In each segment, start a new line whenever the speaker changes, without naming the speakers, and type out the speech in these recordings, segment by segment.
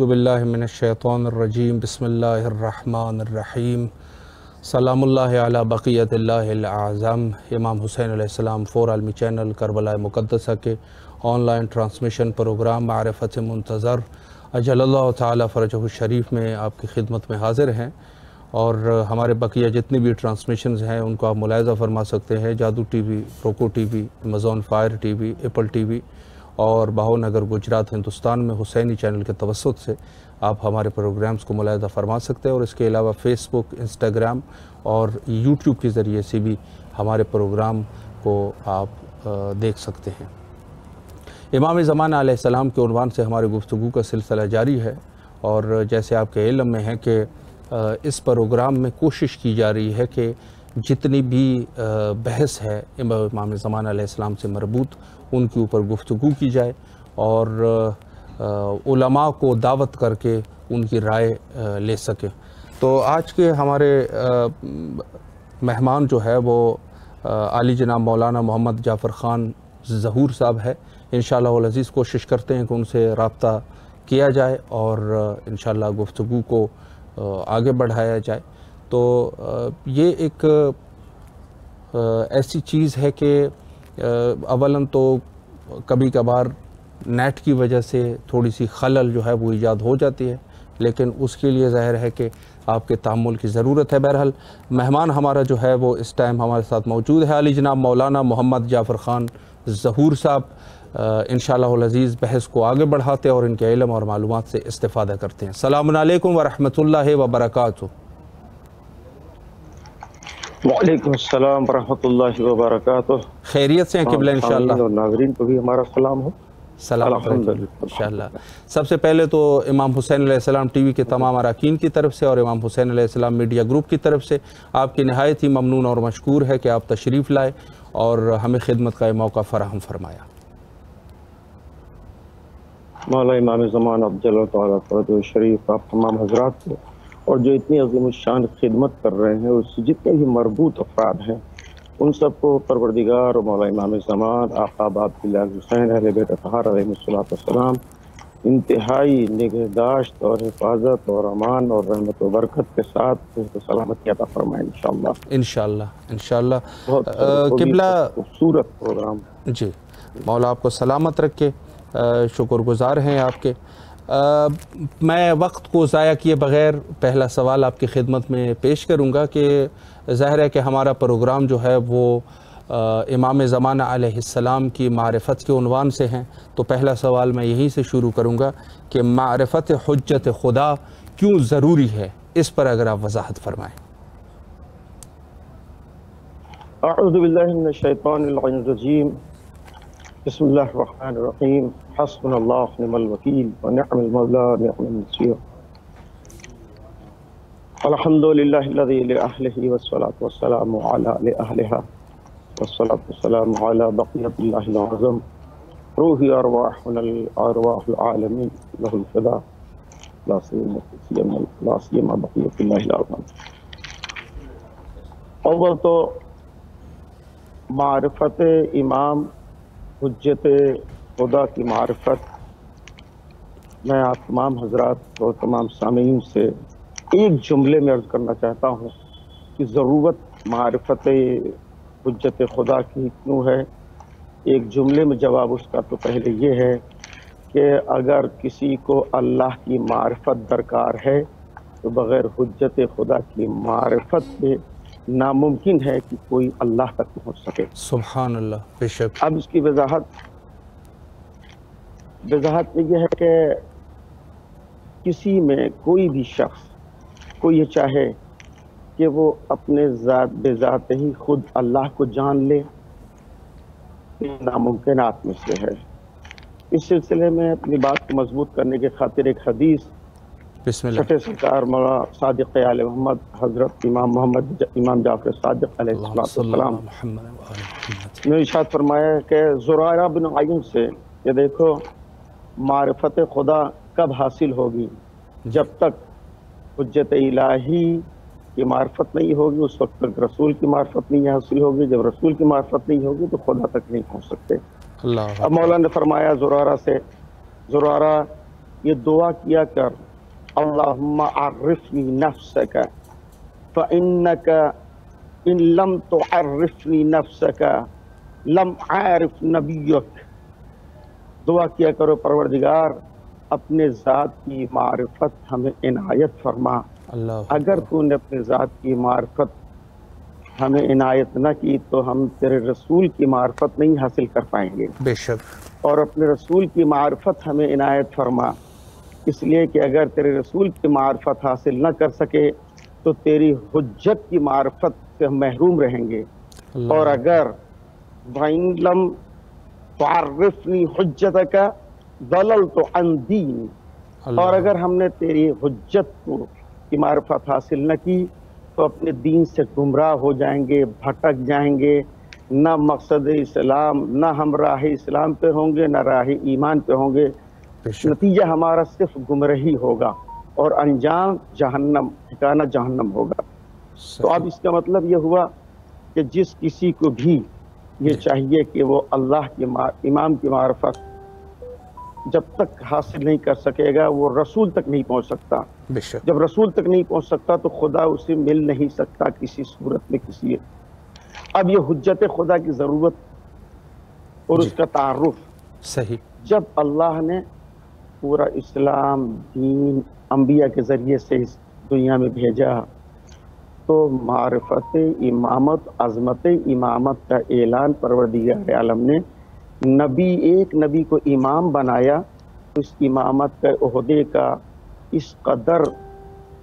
اعوذ باللہ من الشیطان الرجیم بسم اللہ الرحمن الرحیم سلام اللہ علی بقیت اللہ الاعظم۔ امام حسین علیہ السلام 4 عالمی چینل کربلا مقدسہ کے آن لائن ٹرانسمیشن پروگرام معرفت منتظر اجل اللہ تعالی فرجہ الشریف میں آپ کی خدمت میں حاضر ہیں، اور ہمارے بقیہ جتنی بھی ٹرانسمیشنز ہیں ان کو آپ ملاحظہ فرما سکتے ہیں جادو ٹی وی، روکو T V, Amazon fire T V, apple T V اور بہو نگر گجرات ہندوستان میں حسینی چینل کے توسط سے آپ ہمارے پروگرامز کو ملاحظہ فرما سکتے ہیں، اور اس کے علاوہ فیس بک، انسٹاگرام اور یوٹیوب کے ذریعے سے بھی ہمارے پروگرام کو آپ دیکھ سکتے ہیں۔ امام زمانہ علیہ السلام کے عنوان سے ہماری گفتگو کا سلسلہ جاری ہے، اور جیسے آپ کے علم میں ہے کہ اس پروگرام میں کوشش کی جا رہی ہے کہ جتنی بھی بحث ہے امام زمانہ علیہ السلام سے مربوط ان کے اوپر گفتگو کی جائے، اور علماء کو دعوت کر کے ان کی رائے لے سکے۔ تو آج کے ہمارے مہمان جو ہے وہ عالی جناب مولانا محمد جعفر خان ظہور صاحب ہے۔ انشاءاللہ العزیز کوشش کرتے ہیں کہ ان سے رابطہ کیا جائے اور انشاءاللہ گفتگو کو آگے بڑھایا جائے۔ تو یہ ایک ایسی چیز ہے کہ اولاً تو کبھی کبھار نیٹ کی وجہ سے تھوڑی سی خلل جو ہے وہ ایجاد ہو جاتی ہے، لیکن اس کے لیے ظاہر ہے کہ آپ کے تحمل کی ضرورت ہے۔ بہرحال مہمان ہمارا جو ہے وہ اس ٹائم ہمارے ساتھ موجود ہے، علی جناب مولانا محمد جعفر خان ظہور صاحب۔ انشاءاللہ العزیز بحث کو آگے بڑھاتے اور ان کے علم اور معلومات سے استفادہ کرتے ہیں۔ السلام علیکم ورحمۃ اللہ وبرکاتہ۔
وعلیکم السلام ورحمۃ اللہ وبرکاتہ۔
خیریت سے ہیں قبلہ انشاءاللہ؟
اور ناظرین کو بھی ہمارا سلام ہو۔
سلامت رہیے انشاءاللہ۔ سب سے پہلے تو امام حسین علیہ السلام ٹی وی کے تمام اراکین کی طرف سے اور امام حسین علیہ السلام میڈیا گروپ کی طرف سے آپ کی نہایت ہی ممنون اور مشکور ہے کہ آپ تشریف لائے اور ہمیں خدمت کا یہ موقع فراہم فرمایا۔
مولا امام زمان افضل تعالیٰ فرجہ شریف آپ تمام حضرات کو، اور جو اتنی عظیم الشان خدمت کر رہے ہیں اس سے جتنے بھی مربوط افراد ہیں ان سب کو پروردگار اور مولا امام زمان آقا عبداللہ حسین اہل بیت اطہار علیہ السلام انتہائی نگہداشت اور حفاظت اور امان اور رحمت و برکت کے ساتھ سلامتی عطا فرمائے انشاءاللہ۔
انشاءاللہ انشاءاللہ۔
بہت
قبلہ
خوبصورت پروگرام۔
جی، مولا آپ کو سلامت رکھے، شکر گزار ہیں آپ کے۔ میں وقت کو ضائع کیے بغیر پہلا سوال آپ کی خدمت میں پیش کروں گا کہ ظاہر ہے کہ ہمارا پروگرام جو ہے وہ امام زمانہ علیہ السلام کی معرفت کے عنوان سے ہیں، تو پہلا سوال میں یہیں سے شروع کروں گا کہ معرفت حجت خدا کیوں ضروری ہے، اس پر اگر آپ وضاحت فرمائیں۔
اعوذ باللہ من الشیطان الرجیم، بسم اللہ الرحمن الرحیم، حسبنا اللہ ونعم الوکیل ونعم المولا ونعم النصیر، الحمد للہ الذی لأہلہ والصلاة والسلام علی اہلہا والصلاة والسلام علی بقیت اللہ العظم، روحی ارواحنا الارواح العالمین لہ الفدا لا سیما بقیت اللہ العظم۔ اول تو معرفت امام حجت خدا کی معرفت میں آپ تمام حضرات اور تمام سامعین سے ایک جملے میں عرض کرنا چاہتا ہوں کہ ضرورت معرفت حجت خدا کی کیوں ہے۔ ایک جملے میں جواب اس کا تو پہلے یہ ہے کہ اگر کسی کو اللہ کی معرفت درکار ہے تو بغیر حجت خدا کی معرفت کے ناممکن ہے کہ کوئی اللہ تک پہنچ سکے۔
سبحان اللہ، بے شک۔
اب اس کی وضاحت یہ ہے کہ کسی میں کوئی بھی شخص کو یہ چاہے کہ وہ اپنے بے ذات ہی خود اللہ کو جان لے، یہ ناممکنات میں سے ہے۔ اس سلسلے میں اپنی بات کو مضبوط کرنے کے خاطر ایک حدیث
بسم اللہ۔
چھٹے سرکار مولا صادق آل محمد حضرت امام جعفر صادق علیہ السلام نے ارشاد فرمایا کہ زرارہ بن عین سے کہ دیکھو معرفت خدا کب حاصل ہوگی، جب تک حجت الہی کی معرفت نہیں ہوگی اس وقت تک رسول کی معرفت نہیں حاصل ہوگی، جب رسول کی معرفت نہیں ہوگی تو خدا تک نہیں پہنچ سکتے۔ اب مولا نے فرمایا زرارہ سے، زرارہ یہ دعا کیا کر، اللہم عرفنی نفسک فإنک ان لم تعرفنی نفسک لم عارف نبیک۔ دعا کیا کرو پروردگار اپنے ذات کی معرفت ہمیں عنایت فرما،
اللہ
اگر تو نے اپنے ذات کی معرفت ہمیں عنایت نہ کی تو ہم تیرے رسول کی معرفت نہیں حاصل کر پائیں گے،
بے شک،
اور اپنے رسول کی معرفت ہمیں عنایت فرما، اس لیے کہ اگر تیرے رسول کی معرفت حاصل نہ کر سکے تو تیری حجت کی معرفت سے ہم محروم رہیں گے،
اللہ
اور اگر وَإِن لَمْ تُعَرِّفْنِي حُجَّتَكَ ضَلَلْتُ عَنْ دِينِي، اور اگر ہم نے تیری حجت کی معرفت حاصل نہ کی تو اپنے دین سے گمراہ ہو جائیں گے، بھٹک جائیں گے، نہ مقصد اسلام، نہ ہم راہ اسلام پہ ہوں گے، نہ راہ ایمان پہ ہوں گے،
بے شک،
نتیجہ ہمارا صرف گمراہی ہوگا اور انجام جہنم، ٹھکانہ جہنم ہوگا۔ تو اب اس کا مطلب یہ ہوا کہ جس کسی کو بھی یہ چاہیے کہ وہ اللہ کی امام کی معرفت جب تک حاصل نہیں کر سکے گا وہ رسول تک نہیں پہنچ سکتا،
بے شک،
جب رسول تک نہیں پہنچ سکتا تو خدا اسے مل نہیں سکتا کسی صورت میں کسی۔ اب یہ حجت خدا کی ضرورت اور اس کا تعارف،
صحیح،
جب اللہ نے پورا اسلام دین انبیاء کے ذریعے سے اس دنیا میں بھیجا تو معرفت امامت، عظمت امامت کا اعلان پروردگار عالم نے ایک نبی کو امام بنایا، اس امامت کا عہدے کا اس قدر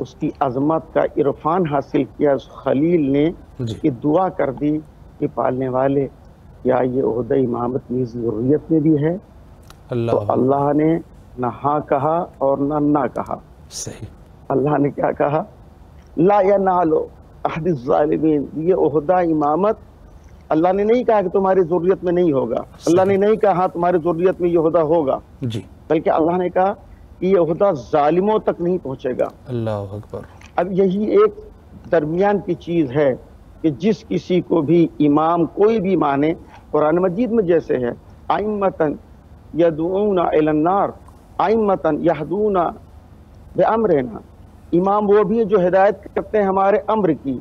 اس کی عظمت کا عرفان حاصل کیا اس خلیل نے
جی،
کہ دعا کر دی کہ پالنے والے کیا یہ عہدہ امامت میری ضروریت میں بھی ہے؟ تو
اللہ،
اللہ نے نہ ہاں کہا اور نہ کہا۔
صحیح،
اللہ نے کیا کہا؟ لا ینال احد الظالمین، یہ عہدہ امامت اللہ نے نہیں کہا کہ تمہاری ضروریت میں نہیں ہوگا، اللہ نے نہیں کہا ہاں تمہاری ضروریت میں یہ عہدہ ہوگا،
جی،
بلکہ اللہ نے کہا کہ یہ عہدہ ظالموں تک نہیں پہنچے گا۔
اللہ اکبر،
اب یہی ایک درمیان کی چیز ہے کہ جس کسی کو بھی امام کوئی بھی مانے، قرآن مجید میں جیسے ہے ائمۃ یدعون الی النار ائمۃ یہدون بامرنا، امام وہ بھی ہیں جو ہدایت کرتے ہیں ہمارے امر کی،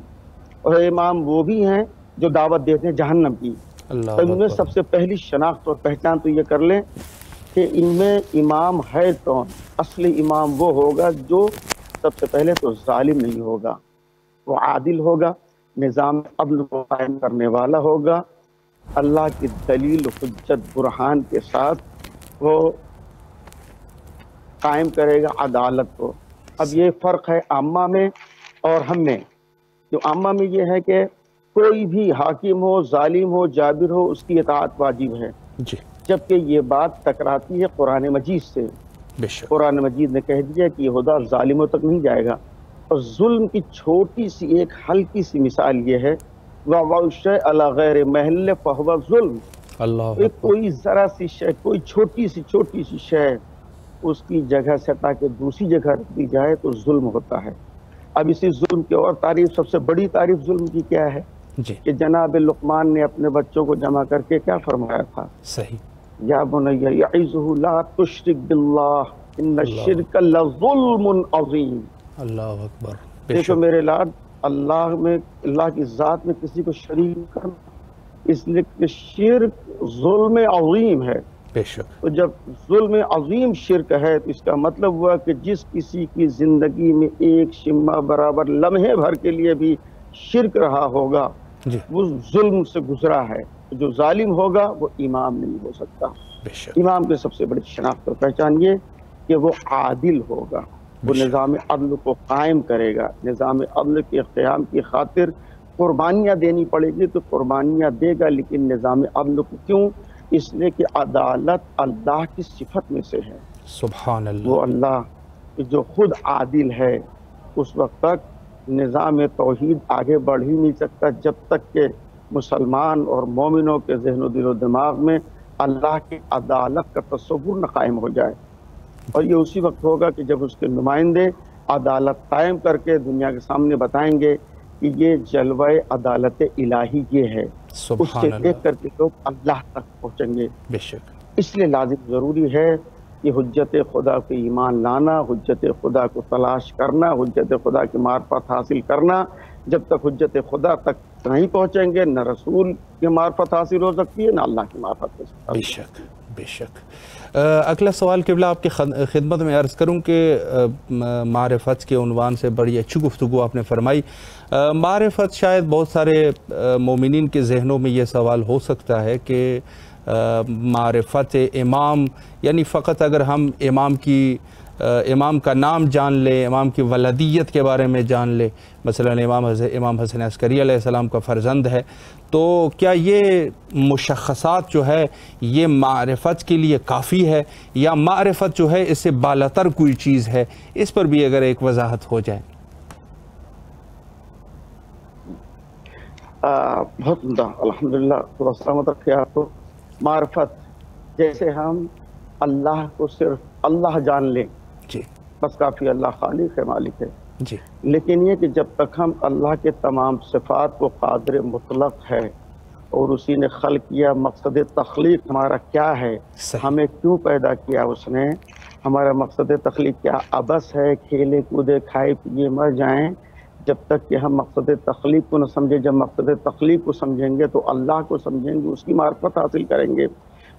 اور امام وہ بھی ہیں جو دعوت دیتے ہیں جہنم کی۔
اللہ
تو ان میں
اکبر،
سب سے پہلی شناخت اور پہچان تو یہ کر لیں کہ ان میں امام ہے کون۔ اصلی امام وہ ہوگا جو سب سے پہلے تو ظالم نہیں ہوگا، وہ عادل ہوگا، نظام عدل کو قائم کرنے والا ہوگا، اللہ کی دلیل حجت برہان کے ساتھ وہ قائم کرے گا عدالت کو۔ اب یہ فرق ہے عامہ میں اور ہم میں۔ جو عامہ میں یہ ہے کہ کوئی بھی حاکم ہو، ظالم ہو، جابر ہو، اس کی اطاعت واجب ہے،
جی،
جبکہ یہ بات ٹکراتی ہے قرآن مجید سے۔
بے شک،
قرآن مجید نے کہہ دیا کہ یہ عہدہ ظالموں تک نہیں جائے گا، اور ظلم کی چھوٹی سی ایک ہلکی سی مثال یہ ہے وَوَضْعُ الشَّيْءَ عَلَى غَيْرِ مَحِلِّهِ فَهُوَ ظُلْمٌ،
اللہ
ایک
اکبر،
کوئی ذرا سی شے، کوئی چھوٹی سی شے اس کی جگہ سے تاکہ دوسری جگہ رکھ دی جائے تو ظلم ہوتا ہے۔ اب اسی ظلم کی اور تعریف، سب سے بڑی تعریف ظلم کی کیا ہے
جی،
کہ جناب لقمان نے اپنے بچوں کو جمع کر کے کیا فرمایا تھا؟
صحیح،
یا بنی یعظہ لا تشرک باللہ ان الشرک لظلم عظیم۔
اللہ اکبر، بے
دیکھو
شک،
میرے لاڈ، اللہ کی ذات میں کسی کو شریک کرنا، اس لیے کہ شرک ظلم عظیم ہے۔
بے شک،
تو جب ظلم عظیم شرک ہے تو اس کا مطلب ہوا کہ جس کسی کی زندگی میں ایک شمع برابر لمحے بھر کے لیے بھی شرک رہا ہوگا
جی،
وہ ظلم سے گزرا ہے۔ جو ظالم ہوگا وہ امام نہیں ہو سکتا۔
بے شک،
امام کی سب سے بڑی شناخت اور پہچان یہ کہ وہ عادل ہوگا، وہ نظام عدل کو قائم کرے گا، نظام عدل کے قیام کی خاطر قربانیاں دینی پڑے گی تو قربانیاں دے گا، لیکن نظام عدل کو کیوں؟ اس لیے کہ عدالت اللہ کی صفت میں سے ہے۔
سبحان اللہ،
وہ اللہ جو خود عادل ہے، اس وقت تک نظام توحید آگے بڑھ ہی نہیں سکتا جب تک کہ مسلمان اور مومنوں کے ذہن و دل و دماغ میں اللہ کی عدالت کا تصور نہ قائم ہو جائے۔ اور یہ اسی وقت ہوگا کہ جب اس کے نمائندے عدالت قائم کر کے دنیا کے سامنے بتائیں گے کہ یہ جلوہ عدالت الہی یہ ہے، اس سے
سبحان اللہ،
دیکھ کر کے لوگ اللہ تک پہنچیں گے۔
بے شک،
اس لیے لازم ضروری ہے کہ حجت خدا کو ایمان لانا، حجت خدا کو تلاش کرنا، حجت خدا کی معرفت حاصل کرنا، جب تک حجت خدا تک نہیں پہنچیں گے نہ رسول کی معرفت حاصل ہو سکتی ہے نہ اللہ کی معرفت ہو سکتی ہے۔
بے شک بے شک۔ اگلا سوال قبلہ آپ کی خدمت میں عرض کروں کہ معرفت کے عنوان سے بڑی اچھی گفتگو آپ نے فرمائی۔ معرفت شاید بہت سارے مومنین کے ذہنوں میں یہ سوال ہو سکتا ہے کہ معرفت امام یعنی فقط اگر ہم امام کا نام جان لیں، امام کی ولدیت کے بارے میں جان لیں، مثلا امام حسن عسکری علیہ السلام کا فرزند ہے، تو کیا یہ مشخصات جو ہے یہ معرفت کے لیے کافی ہے، یا معرفت جو ہے اس سے بالاتر کوئی چیز ہے؟ اس پر بھی اگر ایک وضاحت ہو جائے۔
بہت عمدہ، الحمدللہ، خدا سلامت رکھے آپ کو۔ معرفت جیسے ہم اللہ کو صرف اللہ جان لیں
جی
بس کافی، اللہ خالق ہے، مالک ہے،
جی،
لیکن یہ کہ جب تک ہم اللہ کے تمام صفات کو قادر مطلق ہے اور اسی نے خلق کیا، مقصد تخلیق ہمارا کیا ہے،
صحیح،
ہمیں کیوں پیدا کیا اس نے، ہمارا مقصد تخلیق کیا، عبث ہے، کھیلے کودے کھائے پیے مر جائیں، جب تک کہ ہم مقصد تخلیق کو نہ سمجھیں۔ جب مقصد تخلیق کو سمجھیں گے تو اللہ کو سمجھیں گے، اس کی معرفت حاصل کریں گے۔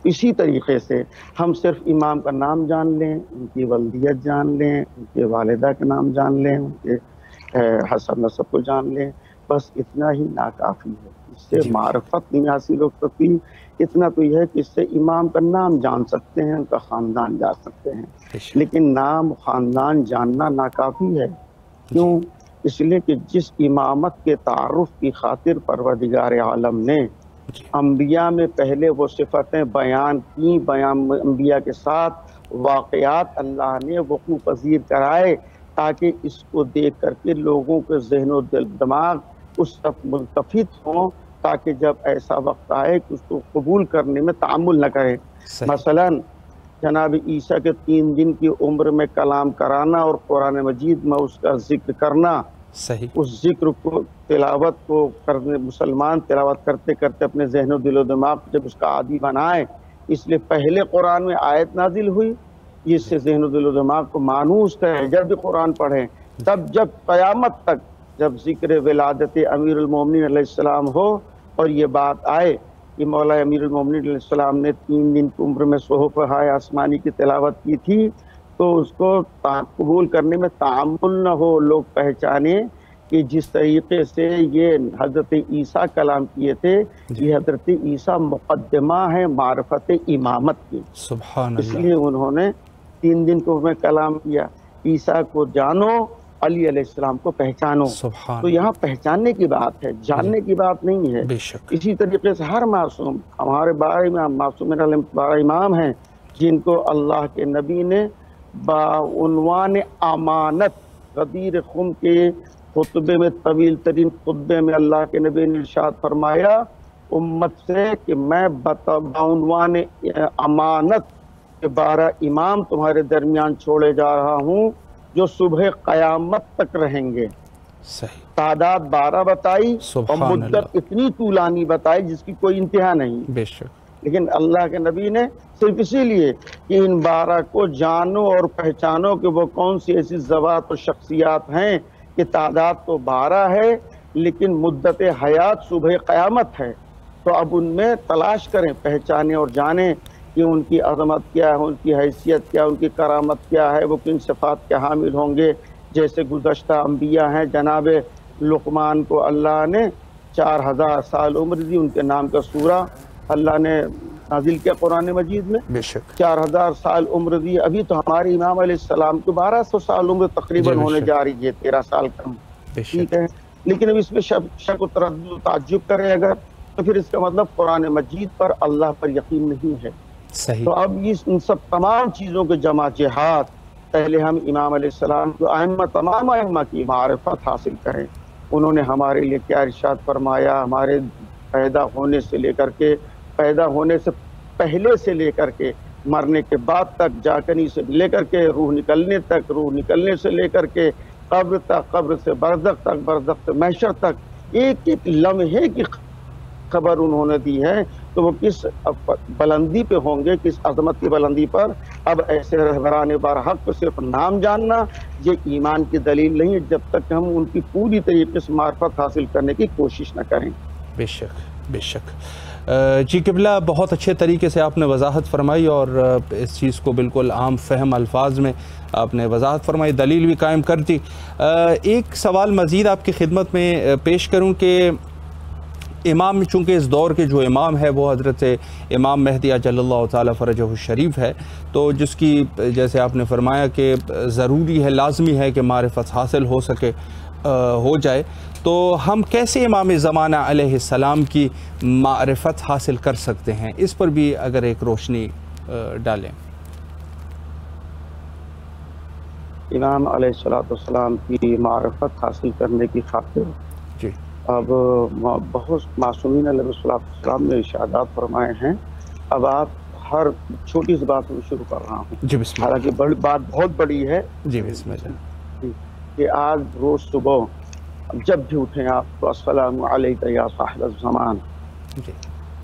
اسی طریقے سے ہم صرف امام کا نام جان لیں، ان کی ولدیت جان لیں، ان کے والدہ کا نام جان لیں، ان کے حسب نسب کو جان لیں، بس اتنا ہی ناکافی ہے، اس سے معرفت نہیں حاصل ہو سکتی۔ اتنا تو یہ ہے کہ اس سے امام کا نام جان سکتے ہیں، ان کا خاندان جان سکتے ہیں، لیکن نام خاندان جاننا ناکافی ہے۔ کیوں؟ اس لیے کہ جس امامت کے تعارف کی خاطر پروردگار عالم نے انبیاء میں پہلے وہ صفتیں بیان کی، انبیاء کے ساتھ واقعات اللہ نے وقوع پذیر کرائے تاکہ اس کو دیکھ کر کے لوگوں کے ذہن و دماغ اس طرف ملتفت ہوں، تاکہ جب ایسا وقت آئے کہ اس کو قبول کرنے میں تعامل نہ کریں۔ مثلا جناب عیسیٰ کے 3 دن کی عمر میں کلام کرانا اور قرآن مجید میں اس کا ذکر کرنا،
صحیح،
اس ذکر کو تلاوت کو کرنے، مسلمان تلاوت کرتے کرتے اپنے ذہن و دل و دماغ جب اس کا عادی بنائے، اس لیے پہلے قرآن میں آیت نازل ہوئی جس سے ذہن و دل و دماغ کو مانوس کرے، جب بھی قرآن پڑھیں تب جب قیامت تک جب ذکر ولادت امیر المومنین علیہ السلام ہو اور یہ بات آئے کہ مولا امیر المومنین علیہ السلام نے 3 دن کی عمر میں صحف ہائے آسمانی کی تلاوت کی تھی، تو اس کو قبول کرنے میں تعامل نہ ہو، لوگ پہچانے کہ جس طریقے سے یہ حضرت عیسیٰ کلام کیے تھے، یہ حضرت عیسیٰ مقدمہ ہے معرفت امامت کی،
سبحان
اس
اللہ،
لیے انہوں نے 3 دن کو میں کلام کیا، عیسیٰ کو جانو، علی علیہ السلام کو پہچانو۔
سبحان
تو یہاں پہچاننے کی بات ہے، جاننے کی بات نہیں ہے۔
بے شک،
اسی طریقے سے ہر معصوم، ہمارے 12 امام معصومین علیہ 12 امام ہیں جن کو اللہ کے نبی نے بعنوان امانت غدیر خم کے خطبے میں، طویل ترین خطبے میں اللہ کے نبی نے ارشاد فرمایا امت سے کہ میں بعنوان امانت کے 12 امام تمہارے درمیان چھوڑے جا رہا ہوں جو صبح قیامت تک رہیں گے۔
صحیح،
تعداد 12 بتائی اور
سبحان
مدت
اللہ،
اتنی طولانی بتائی جس کی کوئی انتہا نہیں،
بے شک،
لیکن اللہ کے نبی نے صرف اسی لیے کہ ان 12 کو جانو اور پہچانو کہ وہ کون سی ایسی ذوات و شخصیات ہیں کہ تعداد تو 12 ہے لیکن مدت حیات صبح قیامت ہے، تو اب ان میں تلاش کریں، پہچانیں اور جانیں کہ ان کی عظمت کیا ہے، ان کی حیثیت کیا، ان کی کرامت کیا ہے، وہ کن صفات کے حامل ہوں گے۔ جیسے گزشتہ انبیاء ہیں، جناب لقمان کو اللہ نے 4000 سال عمر دی، ان کے نام کا سورہ اللہ نے نازل کیا قرآن مجید میں،
بے شک،
4000 سال عمر دی۔ ابھی تو ہمارے امام علیہ السلام کو 1200 سال عمر تقریباً ہونے جا رہی ہے، 13 سال کم، ٹھیک ہے، لیکن اب اس میں شک و تردد و تعجب کریں اگر، تو پھر اس کا مطلب قرآن مجید پر اللہ پر یقین نہیں ہے۔
صحیح،
تو اب ان سب تمام چیزوں کے جمع جہاد، پہلے ہم امام علیہ السلام کو تمام ائمہ کی معرفت حاصل کریں، انہوں نے ہمارے لیے کیا ارشاد فرمایا، ہمارے پیدا ہونے سے لے کر کے، پیدا ہونے سے پہلے سے لے کر کے مرنے کے بعد تک، جاکنی سے لے کر کے روح نکلنے تک، روح نکلنے سے لے کر کے قبر تک، قبر سے برزخ تک، برزخ سے محشر تک، ایک ایک لمحے کی خبر انہوں نے دی ہے، تو وہ کس بلندی پہ ہوں گے، کس عظمت کی بلندی پر. اب ایسے رہبران برحق کو صرف نام جاننا یہ ایمان کی دلیل نہیں ہے جب تک ہم ان کی پوری طریقے سے معرفت حاصل کرنے کی کوشش نہ کریں.
بے شک بے شک. جی قبلہ، بہت اچھے طریقے سے آپ نے وضاحت فرمائی اور اس چیز کو بالکل عام فہم الفاظ میں آپ نے وضاحت فرمائی، دلیل بھی قائم کر دی. ایک سوال مزید آپ کی خدمت میں پیش کروں کہ امام، چونکہ اس دور کے جو امام ہے وہ حضرت امام مہدی اجل اللہ تعالیٰ فرجہ الشریف ہے، تو جس کی جیسے آپ نے فرمایا کہ ضروری ہے، لازمی ہے کہ معرفت حاصل ہو سکے، ہو جائے، تو ہم کیسے امام زمانہ علیہ السلام کی معرفت حاصل کر سکتے ہیں؟ اس پر بھی اگر ایک روشنی ڈالیں.
امام علیہ السلام کی معرفت حاصل کرنے کی خاطر
جی
اب بہت معصومین علیہ السلام نے ارشادات فرمائے ہیں. اب آپ ہر چھوٹی سی بات سے شروع کر رہا ہوں،
جی بسم اللہ.
حالانکہ بڑی بات بہت بڑی ہے.
جی بسم اللہ.
کہ آج روز صبح جب بھی اٹھیں آپ تو السلام علیکہ یا صاحب الزمان.
جی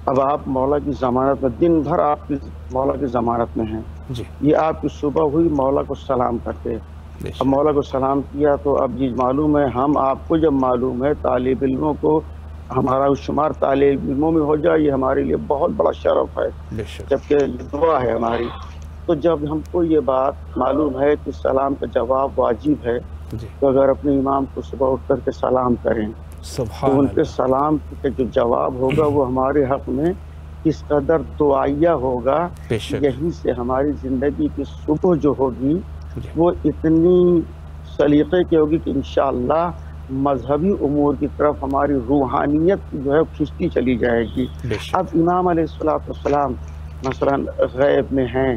اب آپ مولا کی ضمانت میں، دن بھر آپ کی مولا کی ضمانت میں ہیں.
جی
یہ آپ کی صبح ہوئی، مولا کو سلام کرتے.
بے
اب
شک.
مولا کو سلام کیا تو اب یہ معلوم ہے، ہم آپ کو جب معلوم ہے، طالب علموں کو ہمارا شمار طالب علموں میں ہو جائے، یہ ہمارے لیے بہت بڑا شرف ہے،
بے شک.
جبکہ یہ دعا ہے ہماری. تو جب ہم کو یہ بات معلوم ہے کہ سلام کا جواب واجب ہے،
جی
تو اگر اپنے امام کو صبح اٹھ کر کے سلام کریں
سبحان
تو ان کے
اللہ.
سلام کا جو جواب ہوگا وہ ہمارے حق میں کس قدر دعائیہ ہوگا.
بے شک.
یہیں سے ہماری زندگی کی صبح جو ہوگی
جی
وہ اتنی سلیقے کی ہوگی کہ انشاءاللہ مذہبی امور کی طرف ہماری روحانیت جو ہے کھنچتی چلی جائے گی.
بے شک.
اب امام علیہ السلام مثلا غیب میں ہیں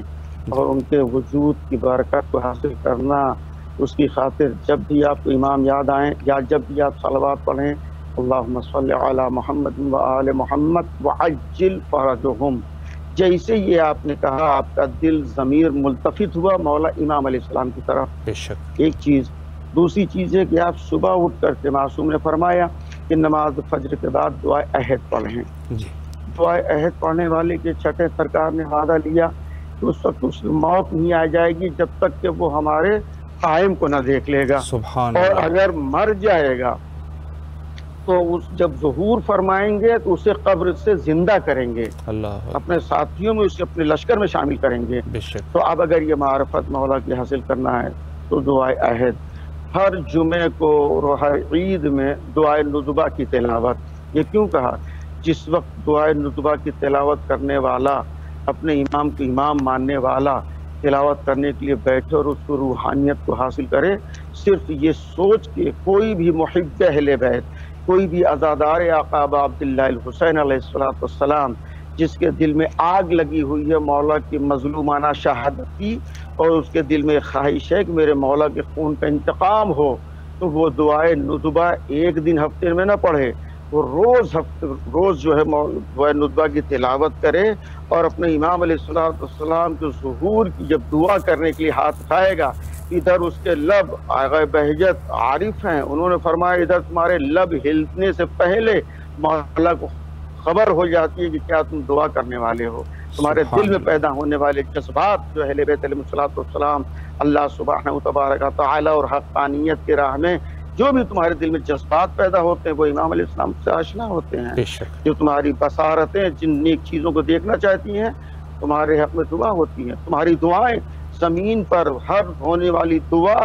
اور ان کے وجود کی برکت کو حاصل کرنا، اس کی خاطر جب بھی آپ کو امام یاد آئیں یا جب بھی آپ صلوات پڑھیں، اللہم صلی علی محمد و آل محمد وعجل فرجہم، جیسے یہ آپ نے کہا آپ کا دل ضمیر ملتفت ہوا مولا امام علیہ السلام کی طرف.
بے شک.
ایک چیز. دوسری چیز ہے کہ آپ صبح اٹھ کر کے، معصوم نے فرمایا کہ نماز فجر کے بعد دعائے عہد پڑھیں.
جی
دعائے عہد پڑھنے والے کے چھٹے سرکار نے وعدہ لیا کہ اس وقت اس موت نہیں آ جائے گی جب تک کہ وہ ہمارے قائم کو نہ دیکھ لے گا،
سبحان
اور
اللہ.
اگر مر جائے گا تو جب ظہور فرمائیں گے تو اسے قبر سے زندہ کریں گے،
اللہ
اپنے ساتھیوں میں اسے اپنے لشکر میں شامل کریں گے.
بے شک.
تو اب اگر یہ معرفت مولا کی حاصل کرنا ہے تو دعائے عہد، ہر جمعے کو اور ہر عید میں دعائے ندبہ کی تلاوت. یہ کیوں کہا؟ جس وقت دعائے ندبہ کی تلاوت کرنے والا اپنے امام کو امام ماننے والا تلاوت کرنے کے لیے بیٹھے اور اس کو روحانیت کو حاصل کرے، صرف یہ سوچ کے کوئی بھی محب اہل بیت، کوئی بھی عزادار آقا ابا عبداللہ الحسین علیہ السلام جس کے دل میں آگ لگی ہوئی ہے مولا کی مظلومانہ شہادت کی، اور اس کے دل میں خواہش ہے کہ میرے مولا کے خون کا انتقام ہو، تو وہ دعائے ندبہ ایک دن ہفتے میں نہ پڑھے، وہ روز جو ہے دعائے ندبہ کی تلاوت کرے، اور اپنے امام علیہ السلام کے ظہور کی جب دعا کرنے کے لیے ہاتھ اٹھائے گا، ادھر اس کے لب آغا بہجت عارف ہیں، انہوں نے فرمایا ادھر تمہارے لب ہلنے سے پہلے مولا کو خبر ہو جاتی ہے کہ کیا تم دعا کرنے والے ہو. تمہارے دل میں پیدا ہونے والے جذبات جو اہل بیت علیہ السلام اللہ سبحانہ و تبارک و تعالی اور حقانیت کی راہ میں جو بھی تمہارے دل میں جذبات پیدا ہوتے ہیں وہ امام علیہ السلام سے آشنا ہوتے ہیں.
بے شک.
جو تمہاری بصارتیں جن نیک چیزوں کو دیکھنا چاہتی ہیں تمہارے حق میں دعا ہوتی ہیں. تمہاری دعائیں زمین پر ہر ہونے والی دعا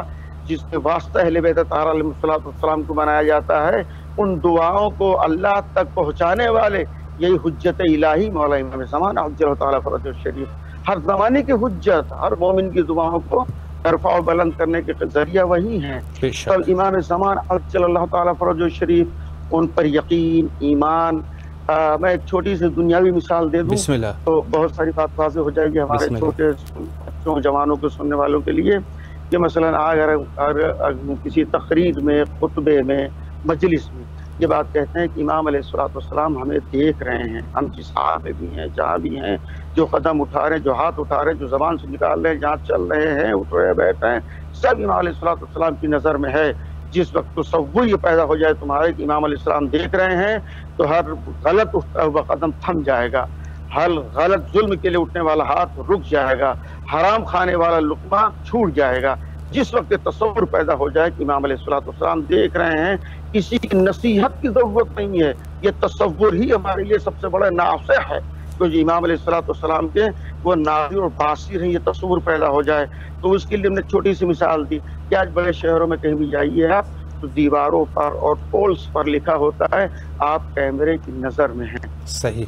جس کے واسطہ اہل بیت طاہرہ علیہ السلام کو بنایا جاتا ہے، ان دعاؤں کو اللہ تک پہنچانے والے یہی حجت الہی مولا امام زمانہ عجل تعالیٰ فرجہ الشریف، ہر زمانے کی حجت، ہر مومن کی دعاؤں کو ارفع و بلند کرنے کے ذریعہ وہی ہیں.
بے
تب
شک.
امام زمان عجل اللہ تعالیٰ فرجہ الشریف ان پر یقین، ایمان. میں ایک چھوٹی سی دنیاوی مثال دے دوں
بسم اللہ.
تو بہت ساری بات واضح ہو جائے گی ہمارے
بسم اللہ.
چھوٹے بچوں جوانوں کے سننے والوں کے لیے، کہ مثلا اگر کسی تقریر میں، خطبے میں، مجلس میں یہ بات کہتے ہیں کہ امام علیہ السلام ہمیں دیکھ رہے ہیں، ہم جس حال میں بھی ہیں، جہاں بھی ہیں، جو قدم اٹھا رہے ہیں، جو ہاتھ اٹھا رہے ہیں، جو زبان سے نکال رہے ہیں، جہاں چل رہے ہیں، اٹھ رہے ہیں، بیٹھ رہے ہیں، سب امام علیہ السلام کی نظر میں ہے. جس وقت تصور یہ پیدا ہو جائے تمہارے کہ امام علیہ السلام دیکھ رہے ہیں تو ہر غلط اٹھتا ہوا قدم تھم جائے گا، ہر غلط ظلم کے لیے اٹھنے والا ہاتھ رک جائے گا، حرام کھانے والا لقمہ چھوٹ جائے گا۔ جس وقت یہ تصور پیدا ہو جائے کہ امام علیہ السلام دیکھ رہے ہیں، کسی کی نصیحت کی ضرورت نہیں ہے، یہ تصور ہی ہمارے لیے سب سے بڑا نافع ہے۔ تو جو امام علیہ السلام کے وہ ناظر اور باصر ہیں، یہ تصور پیدا ہو جائے تو اس کے لیے ہم نے چھوٹی سی مثال دی کہ آج بڑے شہروں میں کہیں بھی جائیے آپ تو دیواروں پر اور پولز پر لکھا ہوتا ہے آپ کیمرے کی نظر میں ہیں۔
صحیح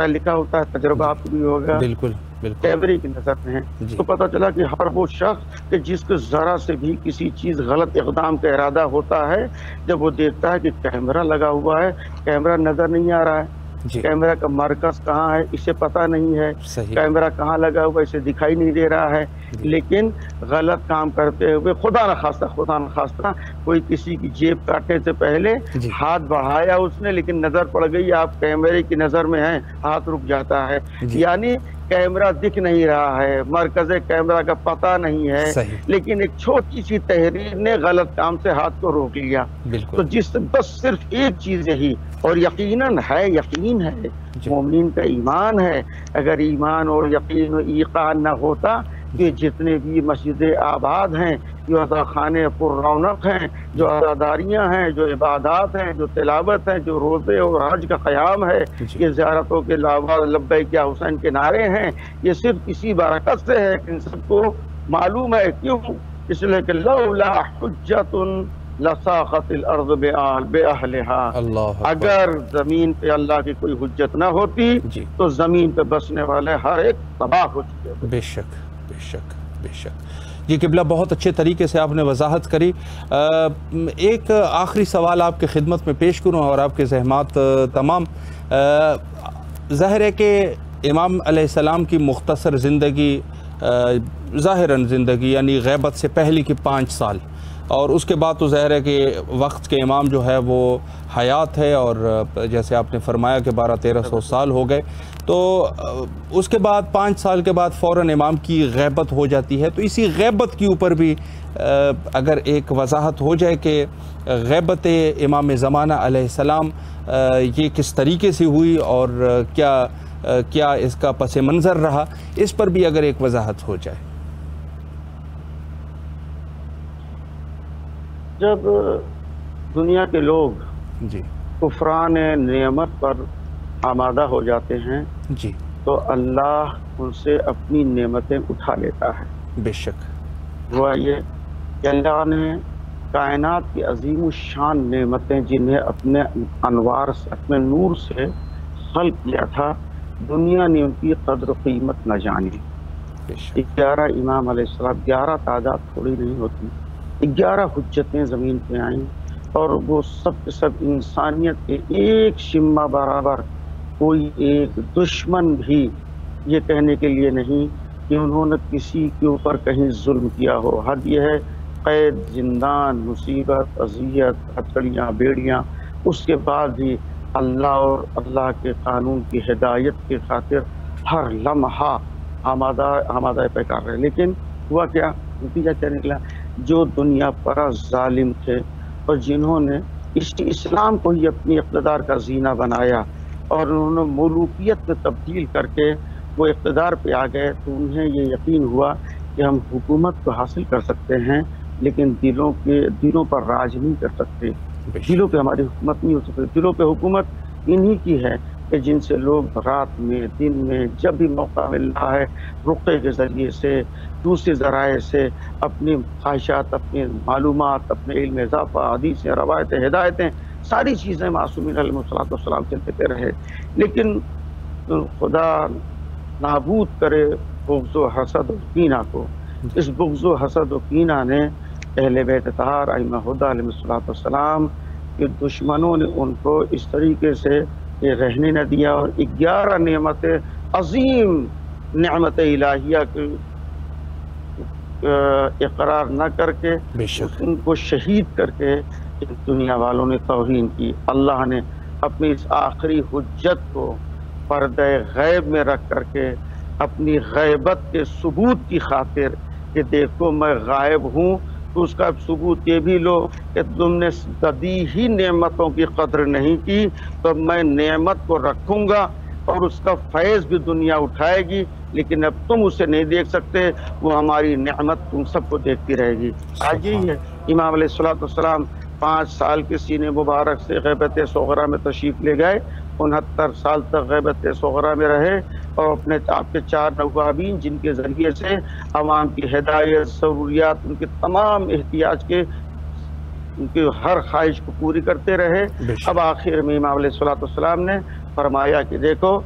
لکھا ہوتا ہے، تجربہ آپ کو بھی ہوگا،
بالکل بالکل
کیمرے کی نظر میں ہیں۔ تو پتہ چلا کہ ہر وہ شخص کہ جس کو ذرا سے بھی کسی چیز غلط اقدام کا ارادہ ہوتا ہے، جب وہ دیکھتا ہے کہ کیمرہ لگا ہوا ہے، کیمرہ نظر نہیں آ رہا ہے، کیمرہ کا مرکز کہاں ہے اسے پتہ نہیں ہے، کیمرہ کہاں لگا ہوا اسے دکھائی نہیں دے رہا ہے، لیکن غلط کام کرتے ہوئے خدا نخواستہ کوئی کسی کی جیب کاٹنے سے پہلے ہاتھ بڑھایا اس نے، لیکن نظر پڑ گئی آپ کیمرے کی نظر میں ہیں، ہاتھ رک جاتا ہے۔ یعنی کیمرہ دکھ نہیں رہا ہے، مرکز کیمرہ کا پتہ نہیں ہے، لیکن ایک چھوٹی سی تحریر نے غلط کام سے ہاتھ کو روک لیا۔ تو بس صرف ایک چیز یہی، اور یقیناً ہے، یقین ہے، مومنین کا ایمان ہے۔ اگر ایمان اور یقین و ایقان نہ ہوتا کہ جتنے بھی مسجدیں آباد ہیں، جو عزاخانے پر رونق ہیں، جو عزاداریاں ہیں، جو عبادات ہیں، جو تلاوت ہیں، جو روزے اور حج کا قیام ہے، یہ زیارتوں کے علاوہ لبیک یا حسین کے نعرے ہیں، یہ صرف اسی برکت سے ہے کہ ان سب کو معلوم ہے۔ کیوں؟ اس لیے کہ لولا حجت لساقت الارض بأہلہا، اگر زمین پہ اللہ کی کوئی حجت نہ ہوتی تو زمین پہ بسنے والے ہر ایک تباہ ہو چکے تھے۔
بے شک بے شک بے شک۔ جی قبلہ، بہت اچھے طریقے سے آپ نے وضاحت کری۔ ایک آخری سوال آپ کی خدمت میں پیش کروں اور آپ کے زحمات تمام۔ ظاہر ہے کہ امام علیہ السلام کی مختصر زندگی، ظاہراً زندگی یعنی غیبت سے پہلے کی 5 سال، اور اس کے بعد تو ظاہر ہے کہ وقت کے امام جو ہے وہ حیات ہے، اور جیسے آپ نے فرمایا کہ 1200-1300 سال ہو گئے، تو اس کے بعد 5 سال کے بعد فوراً امام کی غیبت ہو جاتی ہے۔ تو اسی غیبت کے اوپر بھی اگر ایک وضاحت ہو جائے کہ غیبت امام زمانہ علیہ السلام یہ کس طریقے سے ہوئی اور کیا اس کا پس منظر رہا، اس پر بھی اگر ایک وضاحت ہو جائے۔
جب دنیا کے لوگ کفران نعمت پر آمادہ ہو جاتے ہیں تو اللہ ان سے اپنی نعمتیں اٹھا لیتا ہے۔
بے شک۔
وہ یہ کہ اللہ نے کائنات کی عظیم الشان نعمتیں جنہیں اپنے انوار سے، اپنے نور سے خلق کیا تھا، دنیا نے ان کی قدر و قیمت نہ جانی۔ 11 امام علیہ السلام، 11 تعداد تھوڑی نہیں ہوتی، 11 حجتیں زمین پہ آئیں، اور وہ سب کے سب انسانیت کے ایک شمع برابر، کوئی ایک دشمن بھی یہ کہنے کے لیے نہیں کہ انہوں نے کسی کے اوپر کہیں ظلم کیا ہو۔ حد یہ ہے قید، زندان، مصیبت، اذیت، ہتھکڑیاں، بیڑیاں، اس کے بعد بھی اللہ اور اللہ کے قانون کی ہدایت کی خاطر ہر لمحہ آمادہ پہ کر رہے۔ لیکن ہوا کیا؟ نتیجہ کیا نکلا؟ جو دنیا پر ظالم تھے اور جنہوں نے اسلام کو ہی اپنی اقتدار کا زینہ بنایا اور انہوں نے ملوکیت میں تبدیل کر کے وہ اقتدار پہ آ گئے، تو انہیں یہ یقین ہوا کہ ہم حکومت کو حاصل کر سکتے ہیں لیکن دلوں پر راج نہیں کر سکتے، دلوں پہ ہماری حکومت نہیں ہو سکتی۔ دلوں پہ حکومت انہی کی ہے کہ جن سے لوگ رات میں، دن میں، جب بھی موقع مل رہا ہے، رقیے کے ذریعے سے، دوسرے ذرائع سے اپنی خواہشات، اپنی معلومات، اپنے علم اضافہ، حدیثیں، روایتیں، ہدایتیں، ساری چیزیں معصومین علیہ السلام سے دیتے رہے۔ لیکن خدا نابود کرے بغض و حسد و کینہ کو۔ اس بغض و حسد و کینہ نے اہل بیت طاہر ائمہ ہدی علیہ السلام کے دشمنوں نے ان کو اس طریقے سے رہنے نہ دیا، اور 11 نعمتیں، عظیم نعمت الہیہ کے اقرار نہ کر کے ان کو شہید کر کے دنیا والوں نے توہین کی۔ اللہ نے اپنی اس آخری حجت کو پردہ غیب میں رکھ کر کے اپنی غیبت کے ثبوت کی خاطر کہ دیکھو میں غائب ہوں تو اس کا ثبوت یہ بھی لو کہ تم نے دی ہی نعمتوں کی قدر نہیں کی، تو میں نعمت کو رکھوں گا اور اس کا فیض بھی دنیا اٹھائے گی، لیکن اب تم اسے نہیں دیکھ سکتے، وہ ہماری نعمت تم سب کو دیکھتی رہے گی۔ آج یہی ہے، امام علیہ السلام 5 سال کے سینے مبارک سے غیبت صغرا میں تشریف لے گئے، 69 سال تک غیبت صغرا میں رہے، اور اپنے آپ کے 4 نوابین جن کے ذریعے سے عوام کی ہدایت، ضروریات، ان کے تمام احتیاج کے، ان کی ہر خواہش کو پوری کرتے رہے۔ اب آخر میں امام علیہ السلام نے فرمایا کہ دیکھو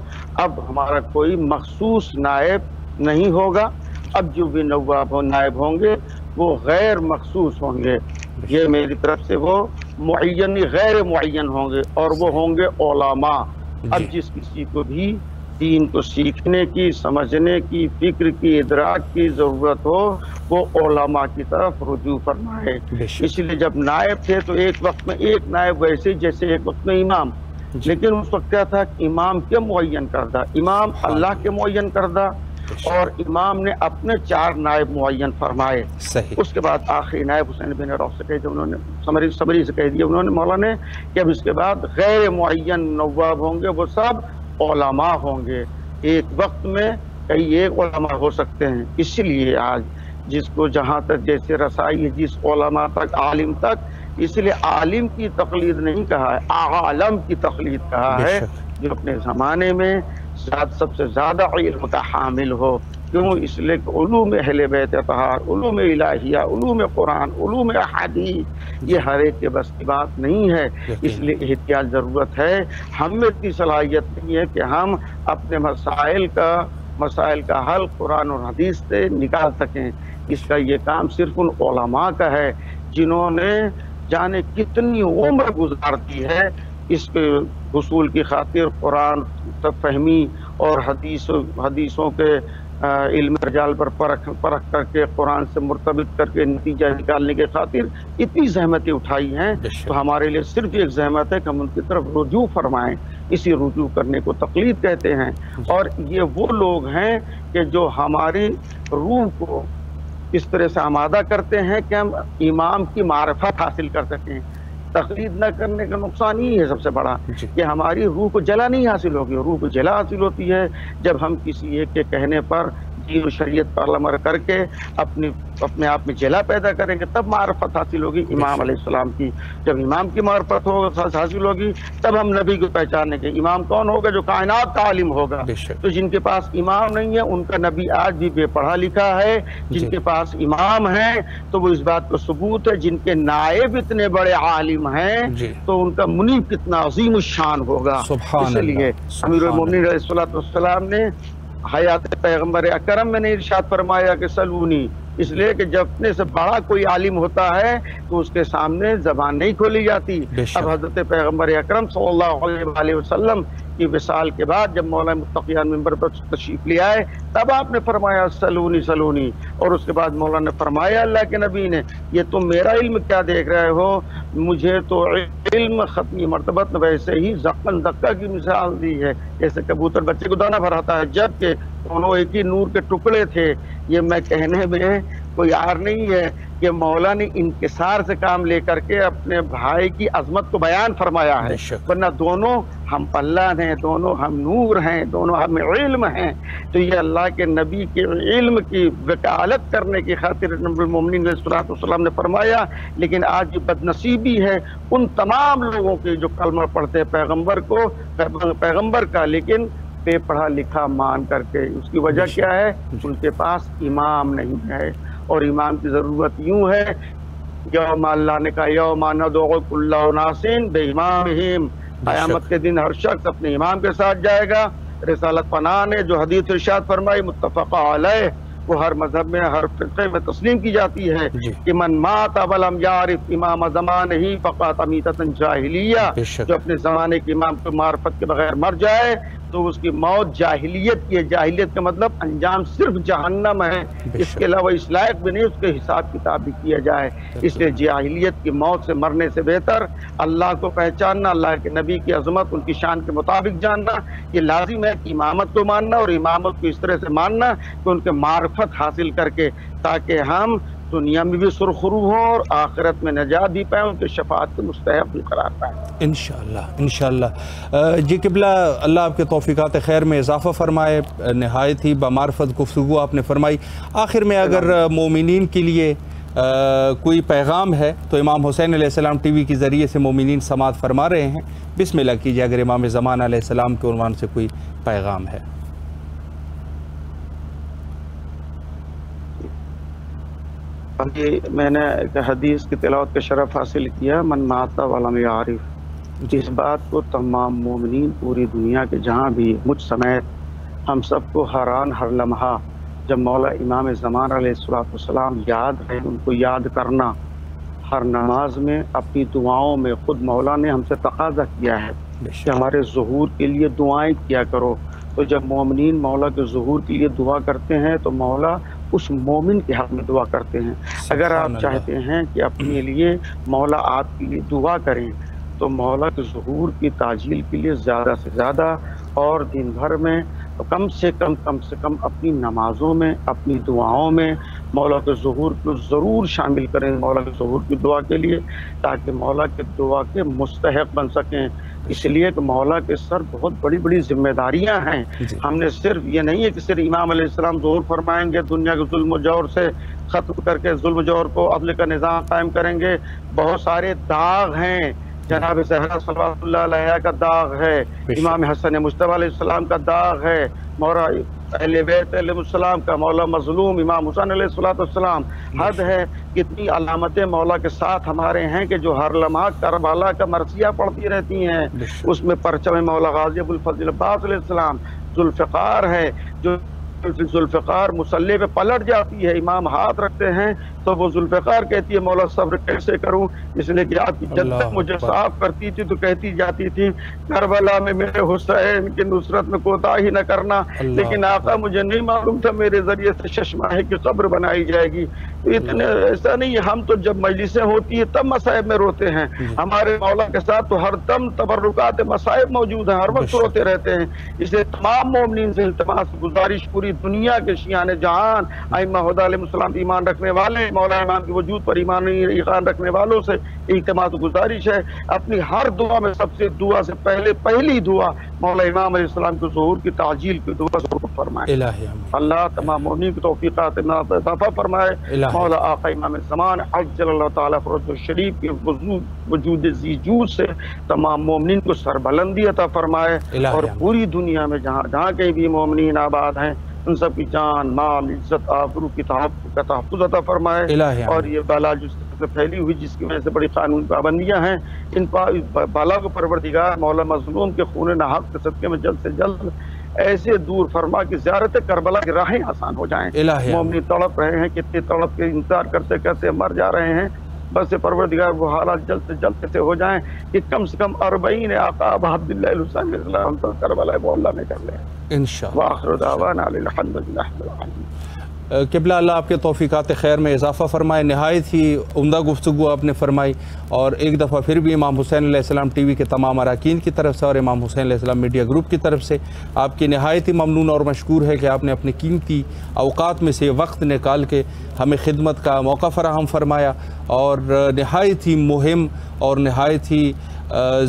اب ہمارا کوئی مخصوص نائب نہیں ہوگا، اب جو بھی نائب ہوں گے وہ غیر مخصوص ہوں گے، یہ میری طرف سے وہ معین غیر معین ہوں گے، اور وہ ہوں گے علماء۔ اب جس کسی کو بھی دین کو سیکھنے کی، سمجھنے کی، فکر کی، ادراک کی ضرورت ہو، وہ علماء کی طرف رجوع فرمائے۔ اس لیے جب نائب تھے تو ایک وقت میں ایک نائب ویسے جیسے ایک وقت میں امام، لیکن اس وقت کیا تھا کہ امام کے معین کردہ، امام اللہ کے معین کردہ، اور امام نے اپنے 4 نائب معین فرمائے۔ اس کے بعد آخری نائب حسین بن روح سے کہہ دیا انہوں نے، سمری سے کہہ دیا انہوں نے مولانا نے کہ اب اس کے بعد غیر معین نواب ہوں گے، وہ سب علماء ہوں گے۔ ایک وقت میں کئی ایک علماء ہو سکتے ہیں، اس لیے آج جس کو جہاں تک جیسے رسائی ہے جس علماء تک، عالم تک، اس لیے عالم کی تقلید نہیں کہا ہے، عالم کی تقلید کہا ہے، جو اپنے زمانے میں سب سے زیادہ علم کا حامل ہو۔ کیوں؟ اس لیے کہ علوم اہل بیت اطہار، علوم الہیہ، علوم قرآن، علوم احادیث، یہ ہر ایک کے بس کی بات نہیں ہے، اس لیے احتیاط ضرورت ہے۔ ہم میں اتنی صلاحیت نہیں ہے کہ ہم اپنے مسائل کا حل قرآن اور حدیث سے نکال سکیں۔ اس کا یہ کام صرف ان علماء کا ہے جنہوں نے جانے کتنی عمر گزار دی ہے اس کے حصول کی خاطر، قرآن فہمی اور حدیثوں کے علم رجال پر پرکھ کر کے، قرآن سے مرتبط کر کے نتیجہ نکالنے کے خاطر اتنی زحمتیں اٹھائی ہیں۔ تو ہمارے لیے صرف ایک زحمت ہے کہ ہم ان کی طرف رجوع فرمائیں، اسی رجوع کرنے کو تقلید کہتے ہیں۔ اور یہ وہ لوگ ہیں کہ جو ہماری روح کو اس طرح سے آمادہ کرتے ہیں کہ ہم امام کی معرفت حاصل کر سکیں۔ تقلید نہ کرنے کا نقصان ہی ہے سب سے بڑا کہ ہماری روح کو جلا نہیں حاصل ہوگی، روح کو جلا حاصل ہوتی ہے جب ہم کسی ایک کے کہنے پر دین و شریعت پر عمل کر کے اپنے آپ میں جلا پیدا کریں گے، تب معرفت حاصل ہوگی امام علیہ السلام کی۔ جب امام کی معرفت حاصل ہوگی تب ہم نبی کو پہچانیں گے۔ امام کون ہوگا؟ جو کائنات کا عالم ہوگا۔ تو جن کے پاس امام نہیں ہے ان کا نبی آج بھی بے پڑھا لکھا ہے، جن کے پاس امام ہے تو وہ اس بات کو ثبوت ہے، جن کے نائب اتنے بڑے عالم ہیں تو ان کا منیب کتنا عظیم الشان ہوگا۔ اس لیے امیر المومنین علیہ السلام نے حیات پیغمبر اکرم میں نے ارشاد فرمایا کہ سلونی، اس لیے کہ جب اپنے سے بڑا کوئی عالم ہوتا ہے تو اس کے سامنے زبان نہیں کھولی جاتی۔ اب حضرت پیغمبر اکرم صلی اللہ علیہ وآلہ وسلم کی وصال کے بعد جب مولانا متقیان منبر پر تشریف لے آئے تب آپ نے فرمایا سلونی سلونی، اور اس کے بعد مولانا نے فرمایا اللہ کے نبی نے یہ تم میرا علم کیا دیکھ رہے ہو، مجھے تو علم ختمی مرتبت ویسے ہی زقن دقہ کی مثال دی ہے، جیسے کبوتر بچے کو دانہ بھراتا ہے، جبکہ دونوں ایک ہی نور کے ٹکڑے تھے۔ یہ میں کہنے میں کوئی عار نہیں ہے کہ مولا نے انکسار سے کام لے کر کے اپنے بھائی کی عظمت کو بیان فرمایا ہے، ورنہ دونوں ہم اللہ ہیں، دونوں ہم نور ہیں، دونوں ہم علم ہیں۔ تو یہ اللہ کے نبی کے علم کی وکالت کرنے کی خاطر نبی المومنین علیہ السلام نے فرمایا۔ لیکن آج یہ بدنصیبی ہے ان تمام لوگوں کی جو کلمہ پڑھتے ہیں پیغمبر کا، لیکن بے پڑھا لکھا مان کر کے۔ اس کی وجہ کیا ہے؟ ان کے پاس امام نہیں ہے، اور امام کی ضرورت یوں ہے، یوم اللہ نے کہا یوم ندعو کل اناس بامامہم، قیامت کے دن ہر شخص اپنے امام کے ساتھ جائے گا۔ رسالت پناہ نے جو حدیث ارشاد فرمائی متفق علیہ، وہ ہر مذہب میں ہر فرقے میں تسلیم کی جاتی ہے کہ من مات ولم یعرف امام زمانہ فقط میتۃ جاہلیہ، جو اپنے زمانے کے امام کو معرفت کے بغیر مر جائے تو اس کی موت جاہلیت کی ہے۔ جاہلیت کا مطلب انجام صرف جہنم ہے، اس کے علاوہ اس لائق بھی نہیں اس کے حساب کتاب بھی کیا جائے۔ اس لیے جاہلیت کی موت سے مرنے سے بہتر اللہ کو پہچاننا، اللہ کے نبی کی عظمت ان کی شان کے مطابق جاننا، یہ لازم ہے کہ امامت کو ماننا، اور امامت کو اس طرح سے ماننا کہ ان کے معرفت حاصل کر کے، تاکہ ہم دنیا میں بھی سرخرو ہو اور آخرت میں نجات بھی پائیں، ان کے شفاعت کے مستحق بھی قرار پائیں
انشاءاللہ انشاءاللہ۔ جی قبلہ، اللہ آپ کے توفیقات خیر میں اضافہ فرمائے، نہایت ہی بمعرفت گفتگو آپ نے فرمائی۔ آخر میں اگر مومنین کے لیے کوئی پیغام ہے تو امام حسین علیہ السلام ٹی وی کے ذریعے سے مومنین سماعت فرما رہے ہیں، بسم اللہ کیجیے اگر امام زمان علیہ السلام کے عنوان سے کوئی پیغام ہے۔
میں نے ایک حدیث کی تلاوت کا شرف حاصل کیا، من مات ولم یعرف، اس بات کو تمام مومنین پوری دنیا کے جہاں بھی مجھ سمیت ہم سب کو ہر لمحہ جب مولا امام زمان علیہ السلام یاد ہے ان کو یاد کرنا، ہر نماز میں اپنی دعاؤں میں خود مولا نے ہم سے تقاضا کیا ہے کہ ہمارے ظہور کے لیے دعائیں کیا کرو۔ تو جب مومنین مولا کے ظہور کے لیے دعا کرتے ہیں تو مولا اس مومن کے حق میں دعا کرتے ہیں۔ اگر آپ چاہتے ہیں کہ اپنے لیے مولا آپ کے لیے دعا کریں تو مولا کے ظہور کی تعجیل کے لیے زیادہ سے زیادہ اور دن بھر میں کم سے کم اپنی نمازوں میں، اپنی دعاؤں میں مولا کے ظہور کو ضرور شامل کریں، مولا کے ظہور کی دعا کے لیے، تاکہ مولا کے دعا کے مستحق بن سکیں۔ اس لیے کہ مولا کے سر بہت بڑی بڑی ذمہ داریاں ہیں۔ ہم نے صرف یہ نہیں ہے کہ صرف امام علیہ السلام ظہور فرمائیں گے، دنیا کے ظلم و جور سے ختم کر کے ظلم و جور کو عدل کا نظام قائم کریں گے، بہت سارے داغ ہیں۔ جناب زہرا صلوات اللہ علیہ کا داغ ہے، امام حسن مجتبی علیہ السلام کا داغ ہے، مولا اہل بیت علیہ السلام کا، مولا مظلوم امام حسین علیہ السلام۔ حد ہے کتنی علامتیں مولا کے ساتھ ہمارے ہیں کہ جو ہر لمحہ کربلا کا مرثیہ پڑھتی رہتی ہیں۔ اس میں پرچم مولا غازی ابو الفضل عباس علیہ السلام، ذوالفقار ہے، جو ذوالفقار مسلح پہ پلٹ جاتی ہے، امام ہاتھ رکھتے ہیں تو وہ ذوالفقار کہتی ہے مولا صبر کیسے کروں، اس لیے کہ آپ کی جدت مجھے صاف کرتی تھی تو کہتی جاتی تھی کربلا میں میرے حسین کی نصرت میں کوتاہی نہ کرنا، لیکن آقا مجھے نہیں معلوم تھا میرے ذریعے سے ششماہے کی قبر بنائی جائے گی۔ اتنے ایسا نہیں ہے، ہم تو جب مجلسیں ہوتی ہیں تب مصائب میں روتے ہیں، ہمارے مولا کے ساتھ تو ہر دم تبرکات مصائب موجود ہیں، ہر وقت روتے رہتے ہیں۔ اس لیے تمام مومنین سے التماس گزارش، پوری دنیا کے شیان جہان ائمہ ہدی علیہ السلام پر ایمان رکھنے والے، مولا امام کے وجود پر ایمان رکھنے والوں سے التماس گزارش ہے، اپنی ہر دعا میں سب سے دعا سے پہلی دعا مولا امام علیہ السلام کے ظہور کی تعجیل کی دعا ضرور فرمائے۔ اللہ تمام مومنین کی توفیقات اضافہ فرمائے۔ مولا آقا امام زمان عجل اللہ تعالیٰ فرجہ الشریف کے وجود ذی جود سے تمام مومنین کو سربلندی عطا فرمائے، اور پوری دنیا میں جہاں کہیں بھی مومنین آباد ہیں ان سب کی جان، مال، عزت، آبرو کی تحفظ عطا فرمائے، اور یہ بالا جو سے پھیلی ہوئی جس کی وجہ سے بڑی قانون پابندیاں ہیں، ان بالا کو پروردگار مولا مظلوم کے خون ناحق کے صدقے میں جلد سے جلد ایسے دور فرما کہ زیارت کربلا کی راہیں آسان ہو جائیں۔ مومنین تڑپ رہے ہیں، کتنے تڑپ کے انتظار کرتے کرتے مر جا رہے ہیں، بس پروردگار وہ حالات جلد سے جلد سے ہو جائیں کہ کم سے کم 40 آقا ابا عبداللہ الحسین علیہ السلام تو کربلا مولا میں کر لیں انشاءاللہ۔ وآخر دعوانا الحمدللہ رب العالمین۔
قبلہ اللہ آپ کے توفیقات خیر میں اضافہ فرمائے، نہایت ہی عمدہ گفتگو آپ نے فرمائی، اور ایک دفعہ پھر بھی امام حسین علیہ السلام ٹی وی کے تمام اراکین کی طرف سے اور امام حسین علیہ السلام میڈیا گروپ کی طرف سے آپ کی نہایت ہی ممنون اور مشکور ہے کہ آپ نے اپنے قیمتی اوقات میں سے وقت نکال کے ہمیں خدمت کا موقع فراہم فرمایا، اور نہایت ہی مہم اور نہایت ہی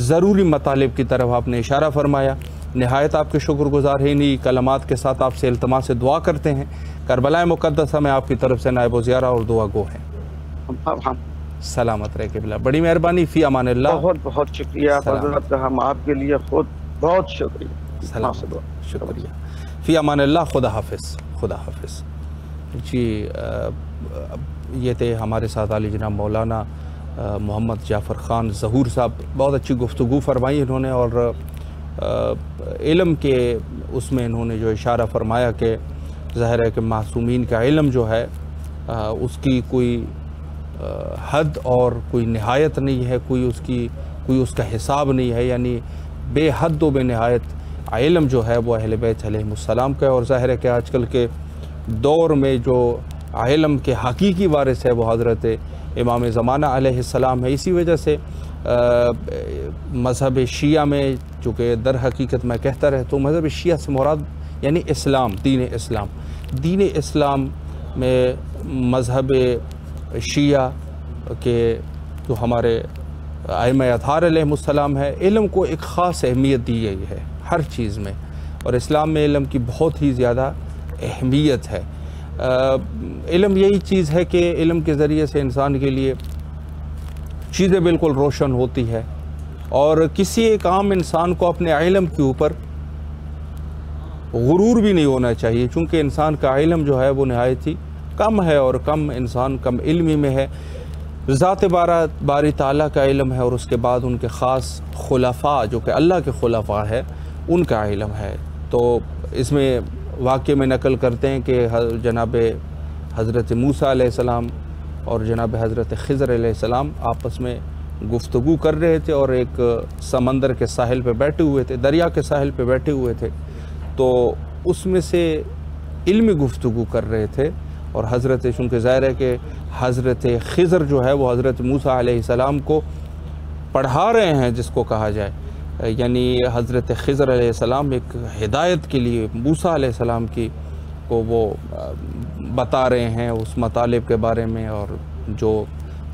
ضروری مطالب کی طرف آپ نے اشارہ فرمایا۔ نہایت آپ کے شکر گزار ہیں، انہی کلمات کے ساتھ آپ سے التماس سے دعا کرتے ہیں۔ کربلا مقدسہ میں آپ کی طرف سے نائب و زیارہ اور دعا گو ہیں۔ سلامت رہے قبلہ، بڑی مہربانی، فی امان اللہ۔
بہت بہت شکریہ حضرت، ہم آپ کے لیے خود بہت شکریہ۔
سلامت، شکریہ، فی امان اللہ، خدا حافظ، خدا حافظ۔ جی یہ تھے ہمارے ساتھ عالی جناب مولانا محمد جعفر خان ظہور صاحب، بہت اچھی گفتگو فرمائی انہوں نے، اور علم کے اس میں انہوں نے جو اشارہ فرمایا کہ ظاہر ہے کہ معصومین کا علم جو ہے اس کی کوئی حد اور کوئی نہایت نہیں ہے، کوئی اس کا حساب نہیں ہے، یعنی بے حد و بے نہایت علم جو ہے وہ اہل بیت علیہ السلام کا ہے، اور ظاہر ہے کہ آج کل کے دور میں جو علم کے حقیقی وارث ہے وہ حضرت امام زمانہ علیہ السلام ہے۔ اسی وجہ سے مذہب شیعہ میں، چونکہ در حقیقت میں کہتا رہتا ہوں مذہب شیعہ سے مراد یعنی اسلام، دین اسلام میں مذہب شیعہ کے جو ہمارے ائمہ اطہار علیہم السلام ہے، علم کو ایک خاص اہمیت دی گئی ہے ہر چیز میں، اور اسلام میں علم کی بہت ہی زیادہ اہمیت ہے۔ علم یہی چیز ہے کہ علم کے ذریعے سے انسان کے لیے چیزیں بالکل روشن ہوتی ہے، اور کسی ایک عام انسان کو اپنے علم کے اوپر غرور بھی نہیں ہونا چاہیے، چونکہ انسان کا علم جو ہے وہ نہایت ہی کم ہے، اور انسان کم علمی میں ہے۔ ذات باری تعالیٰ کا علم ہے، اور اس کے بعد ان کے خاص خلفاء جو کہ اللہ کے خلفاء ہے ان کا علم ہے۔ تو اس میں واقعے میں نقل کرتے ہیں کہ جناب حضرت موسیٰ علیہ السلام اور جناب حضرت خضر علیہ السلام آپس میں گفتگو کر رہے تھے، اور ایک سمندر کے ساحل پہ بیٹھے ہوئے تھے، دریا کے ساحل پہ بیٹھے ہوئے تھے، تو اس میں سے علمی گفتگو کر رہے تھے، اور چونکہ ظاہر ہے کہ حضرت خضر جو ہے وہ حضرت موسیٰ علیہ السلام کو پڑھا رہے ہیں، جس کو کہا جائے، یعنی حضرت خضر علیہ السلام ایک ہدایت کے لیے موسیٰ علیہ السلام کو وہ بتا رہے ہیں اس مطالب کے بارے میں، اور جو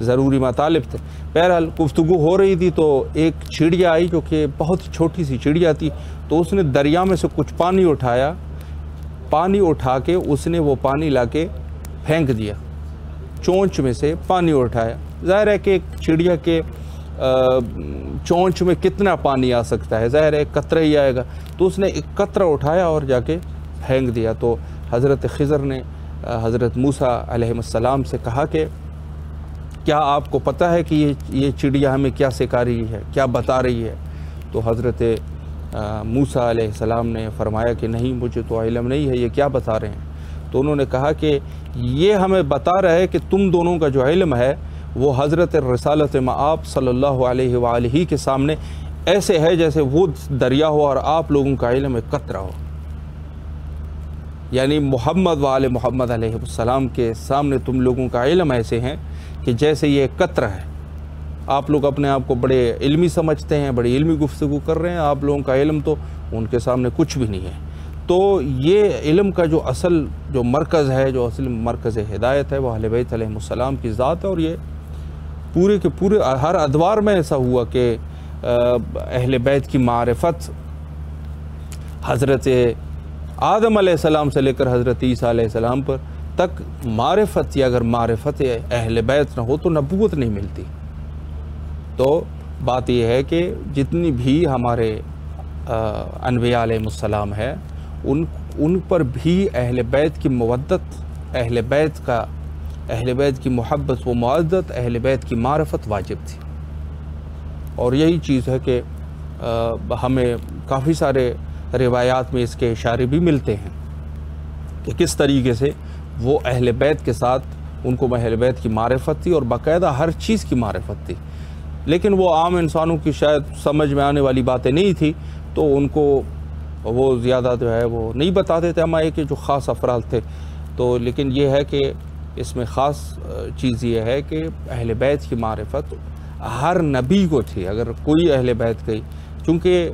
ضروری مطالب تھے۔ بہرحال گفتگو ہو رہی تھی تو ایک چڑیا آئی جو کہ بہت چھوٹی سی چڑیا تھی، تو اس نے دریا میں سے کچھ پانی اٹھایا، پانی اٹھا کے اس نے وہ پانی لا کے پھینک دیا، چونچ میں سے پانی اٹھایا۔ ظاہر ہے کہ ایک چڑیا کے چونچ میں کتنا پانی آ سکتا ہے، ظاہر ہے ایک قطرہ ہی آئے گا، تو اس نے ایک قطرہ اٹھایا اور جا کے پھینک دیا۔ تو حضرت خضر نے حضرت موسیٰ علیہ السلام سے کہا کہ کیا آپ کو پتہ ہے کہ یہ چڑیا ہمیں کیا سکھا رہی ہے، کیا بتا رہی ہے؟ تو حضرت موسیٰ علیہ السلام نے فرمایا کہ نہیں، مجھے تو علم نہیں ہے، یہ کیا بتا رہے ہیں؟ تو انہوں نے کہا کہ یہ ہمیں بتا رہا ہے کہ تم دونوں کا جو علم ہے وہ حضرت رسالت مآب صلی اللہ علیہ وآلہ کے سامنے ایسے ہے جیسے وہ دریا ہو اور آپ لوگوں کا علم ایک قطرہ ہو، یعنی محمد و آل محمد علیہ السلام کے سامنے تم لوگوں کا علم ایسے ہیں کہ جیسے یہ ایک قطرہ ہے۔ آپ لوگ اپنے آپ کو بڑے علمی سمجھتے ہیں، بڑی علمی گفتگو کر رہے ہیں، آپ لوگوں کا علم تو ان کے سامنے کچھ بھی نہیں ہے۔ تو یہ علم کا جو اصل جو مرکز ہے، جو اصل مرکز ہدایت ہے، وہ اہل بیت علیہ السلام کی ذات ہے، اور یہ پورے کے پورے ہر ادوار میں ایسا ہوا کہ اہل بیت کی معرفت حضرت آدم علیہ السلام سے لے کر حضرت عیسیٰ علیہ السلام پر تک معرفت، یا اگر معرفت اہل بیت نہ ہو تو نبوت نہیں ملتی۔ تو بات یہ ہے کہ جتنی بھی ہمارے انبیاء علیہ السلام ہے، ان پر بھی اہل بیت کی مودت، اہل بیت کی محبت و معزت، اہل بیت کی معرفت واجب تھی۔ اور یہی چیز ہے کہ ہمیں کافی سارے روایات میں اس کے اشارے بھی ملتے ہیں کہ کس طریقے سے وہ اہل بیت کے ساتھ ان کو اہل بیت کی معرفت تھی، اور باقاعدہ ہر چیز کی معرفت تھی، لیکن وہ عام انسانوں کی شاید سمجھ میں آنے والی باتیں نہیں تھی، تو ان کو وہ زیادہ جو ہے وہ نہیں بتاتے تھے، اما ایک جو خاص افراد تھے۔ تو لیکن یہ ہے کہ اس میں خاص چیز یہ ہے کہ اہل بیت کی معرفت ہر نبی کو تھی، اگر کوئی اہل بیت کی، چونکہ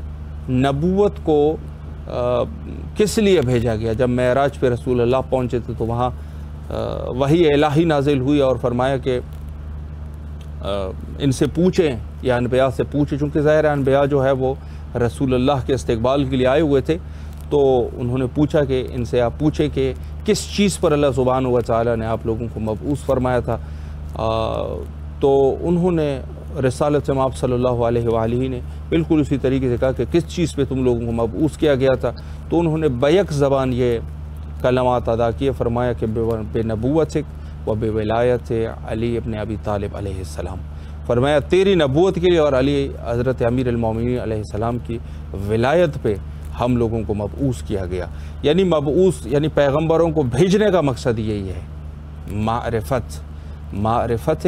نبوت کو کس لیے بھیجا گیا؟ جب معراج پہ رسول اللہ پہنچے تھے تو وہاں وحی الہی نازل ہوئی اور فرمایا کہ ان سے پوچھیں، یا انبیاء سے پوچھیں، چونکہ ظاہر انبیاء جو ہے وہ رسول اللہ کے استقبال کے لیے آئے ہوئے تھے، تو انہوں نے پوچھا کہ ان سے آپ پوچھیں کہ کس چیز پر اللہ سبحانہ و تعالیٰ نے آپ لوگوں کو مبعوث فرمایا تھا؟ تو انہوں نے رسالت مآب صلی اللہ علیہ وآلہ نے بالکل اسی طریقے سے کہا کہ کس چیز پہ تم لوگوں کو مبعوث کیا گیا تھا؟ تو انہوں نے بیک زبان یہ کلمات ادا کیے، فرمایا کہ بے نبوت و بے ولایت علی ابن ابی طالب علیہ السلام، فرمایا تیری نبوت کے لیے اور علی حضرت امیر المومنین علیہ السلام کی ولایت پہ ہم لوگوں کو مبعوث کیا گیا۔ یعنی مبعوث یعنی پیغمبروں کو بھیجنے کا مقصد یہی ہے، معرفت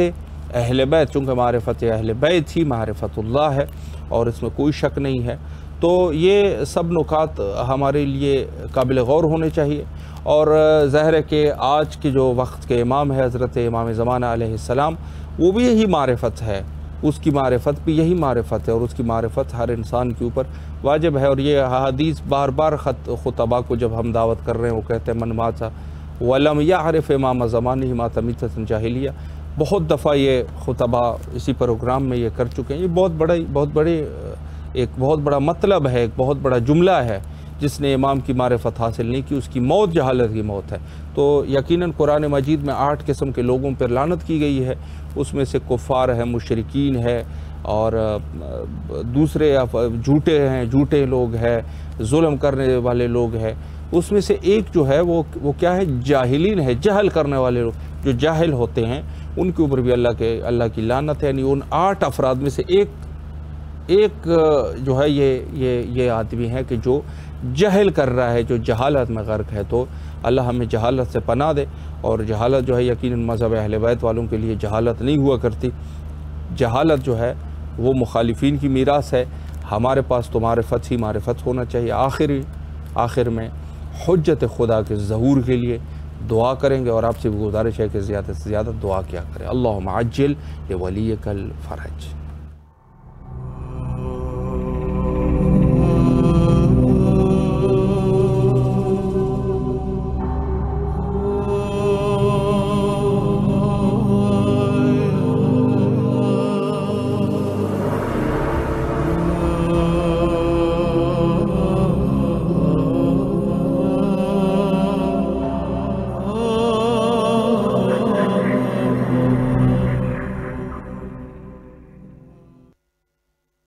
اہل بیت، چونکہ معرفت اہل بیت ہی معرفت اللہ ہے، اور اس میں کوئی شک نہیں ہے۔ تو یہ سب نکات ہمارے لیے قابل غور ہونے چاہیے، اور ظاہر ہے کہ آج کے جو وقت کے امام ہے حضرت امام زمانہ علیہ السلام، وہ بھی یہی معرفت ہے، اس کی معرفت بھی یہی معرفت ہے، اور اس کی معرفت ہر انسان کے اوپر واجب ہے۔ اور یہ حدیث بار بار خطبہ کو جب ہم دعوت کر رہے ہیں، وہ کہتے ہیں من مات ولم یعرف امام زمانہ مات میتۃ جاہلیہ، بہت دفعہ یہ خطبہ اسی پروگرام میں یہ کر چکے ہیں. یہ بہت بڑا مطلب ہے, ایک بہت بڑا جملہ ہے. جس نے امام کی معرفت حاصل نہیں کی اس کی موت جہالت کی موت ہے. تو یقیناً قرآن مجید میں 8 قسم کے لوگوں پر لعنت کی گئی ہے. اس میں سے کفار ہے, مشرکین ہے, اور دوسرے جھوٹے لوگ ہیں, ظلم کرنے والے لوگ ہیں. اس میں سے ایک جو ہے وہ کیا ہے, جاہلین ہے, جہل کرنے والے لوگ, جو جاہل ہوتے ہیں ان کے اوپر بھی اللہ کی لعنت ہے. یعنی ان 8 افراد میں سے ایک جو ہے یہ آدمی ہے کہ جو جہل کر رہا ہے, جو جہالت میں غرق ہے. تو اللہ ہمیں جہالت سے پناہ دے. اور جہالت جو ہے یقیناً مذہب اہل بیت والوں کے لیے جہالت نہیں ہوا کرتی. جہالت جو ہے وہ مخالفین کی میراث ہے. ہمارے پاس تو معرفت ہونا چاہیے. آخر میں حجت خدا کے ظہور کے لیے دعا کریں گے, اور آپ سے بھی گزارش ہے کہ زیادہ سے زیادہ دعا کیا کریں. اللہم عجل لولیک الفرج.